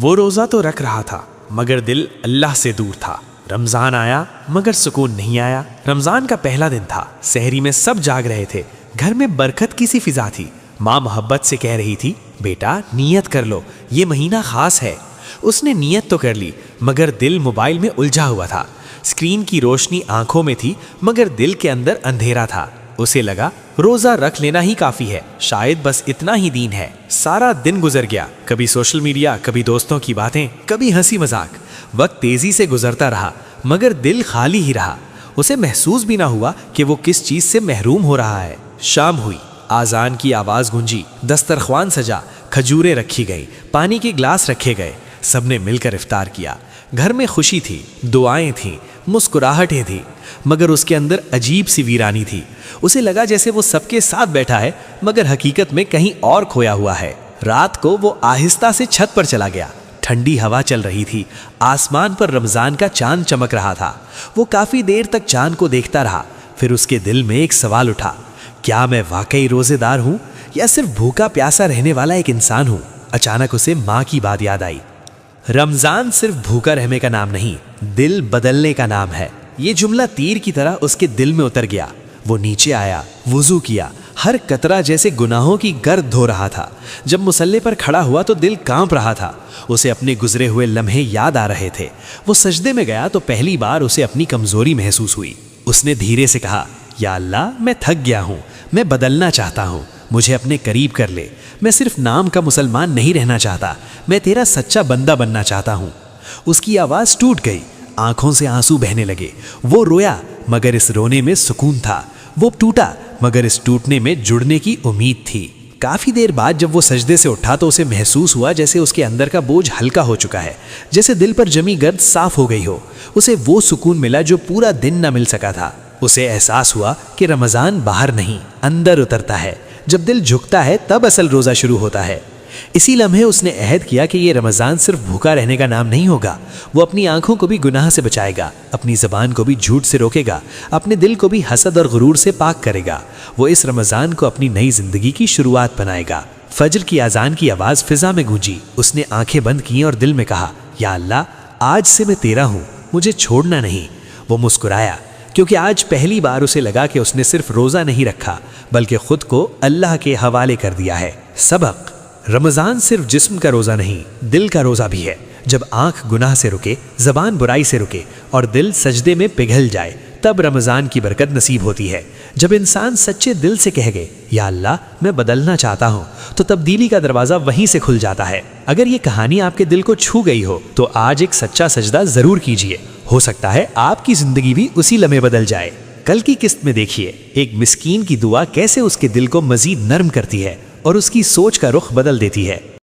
وہ روزہ تو رکھ رہا تھا مگر دل اللہ سے دور تھا۔ رمضان آیا مگر سکون نہیں آیا۔ رمضان کا پہلا دن تھا، سحری میں سب جاگ رہے تھے، گھر میں برکت کی سی فضا تھی۔ ماں محبت سے کہہ رہی تھی، بیٹا نیت کر لو، یہ مہینہ خاص ہے۔ اس نے نیت تو کر لی مگر دل موبائل میں الجھا ہوا تھا۔ اسکرین کی روشنی آنکھوں میں تھی مگر دل کے اندر اندھیرا تھا۔ اسے لگا روزہ رکھ لینا ہی کافی ہے، شاید بس اتنا ہی دین ہے۔ سارا دن گزر گیا، کبھی سوشل میڈیا، کبھی دوستوں کی باتیں، کبھی ہنسی مذاق۔ وقت تیزی سے گزرتا رہا مگر دل خالی ہی رہا۔ اسے محسوس بھی نہ ہوا کہ وہ کس چیز سے محروم ہو رہا ہے۔ شام ہوئی، آذان کی آواز گونجی، دسترخوان سجا، کھجوریں رکھی گئی، پانی کے گلاس رکھے گئے، سب نے مل کر افطار کیا۔ گھر میں خوشی تھی، دعائیں تھیں، مسکراہٹیں تھیں، مگر اس کے اندر عجیب سی ویرانی تھی۔ اسے لگا جیسے وہ سب کے ساتھ بیٹھا ہے مگر حقیقت میں کہیں اور کھویا ہوا ہے۔ رات کو وہ آہستہ سے چھت پر چلا گیا۔ ٹھنڈی ہوا چل رہی تھی، آسمان پر رمضان کا چاند چمک رہا تھا۔ وہ کافی دیر تک چاند کو دیکھتا رہا، پھر اس کے دل میں ایک سوال اٹھا، کیا میں واقعی روزے دار ہوں یا صرف بھوکا پیاسا رہنے والا ایک انسان ہوں؟ اچانک اسے ماں کی بات یاد آئی، رمضان صرف بھوکا رہنے کا نام نہیں، دل بدلنے کا نام ہے۔ یہ جملہ تیر کی طرح اس کے دل میں اتر گیا۔ وہ نیچے آیا، وضو کیا، ہر قطرہ جیسے گناہوں کی گرد دھو رہا تھا۔ جب مصلی پر کھڑا ہوا تو دل کانپ رہا تھا۔ اسے اپنے گزرے ہوئے لمحے یاد آ رہے تھے۔ وہ سجدے میں گیا تو پہلی بار اسے اپنی کمزوری محسوس ہوئی۔ اس نے دھیرے سے کہا، یا اللہ، میں تھک گیا ہوں، میں بدلنا چاہتا ہوں، مجھے اپنے قریب کر لے۔ میں صرف نام کا مسلمان نہیں رہنا چاہتا، میں تیرا سچا بندہ بننا چاہتا ہوں۔ اس کی آواز ٹوٹ گئی، آنکھوں سے آنسو بہنے لگے۔ وہ رویا مگر اس رونے میں سکون تھا، وہ ٹوٹا مگر اس ٹوٹنے میں جڑنے کی امید تھی۔ کافی دیر بعد جب وہ سجدے سے اٹھا تو اسے محسوس ہوا جیسے اس کے اندر کا بوجھ ہلکا ہو چکا ہے، جیسے دل پر جمی گرد صاف ہو گئی ہو۔ اسے وہ سکون ملا جو پورا دن نہ مل سکا تھا۔ اسے احساس ہوا کہ رمضان باہر نہیں، اندر اترتا ہے۔ جب دل جھکتا ہے تب اصل روزہ شروع ہوتا ہے۔ اسی لمحے اس نے عہد کیا کہ یہ رمضان صرف بھوکا رہنے کا نام نہیں ہوگا۔ وہ اپنی آنکھوں کو بھی گناہ سے بچائے گا، اپنی زبان کو بھی جھوٹ سے روکے گا، اپنے دل کو بھی حسد اور غرور سے پاک کرے گا۔ وہ اس رمضان کو اپنی نئی زندگی کی شروعات بنائے گا۔ فجر کی اذان کی آواز فضا میں گونجی۔ اس نے آنکھیں بند کیں اور دل میں کہا، یا اللہ، آج سے میں تیرا ہوں، مجھے چھوڑنا نہیں۔ وہ مسکرایا کیونکہ آج پہلی بار اسے لگا کہ اس نے صرف روزہ نہیں رکھا بلکہ خود کو اللہ کے حوالے کر دیا ہے۔ سبق: رمضان صرف جسم کا روزہ نہیں، دل کا روزہ بھی ہے۔ جب آنکھ گناہ سے رکے، زبان برائی سے رکے اور دل سجدے میں پگھل جائے تب رمضان کی برکت نصیب ہوتی ہے۔ جب انسان سچے دل سے کہے گے، یا اللہ، میں بدلنا چاہتا ہوں، تو تبدیلی کا دروازہ وہیں سے کھل جاتا ہے۔ اگر یہ کہانی آپ کے دل کو چھو گئی ہو تو آج ایک سچا سجدہ ضرور کیجیے، ہو سکتا ہے آپ کی زندگی بھی اسی لمحے بدل جائے۔ کل کی قسط میں دیکھیے ایک مسکین کی دعا کیسے اس کے دل کو مزید نرم کرتی ہے اور اس کی سوچ کا رخ بدل دیتی ہے۔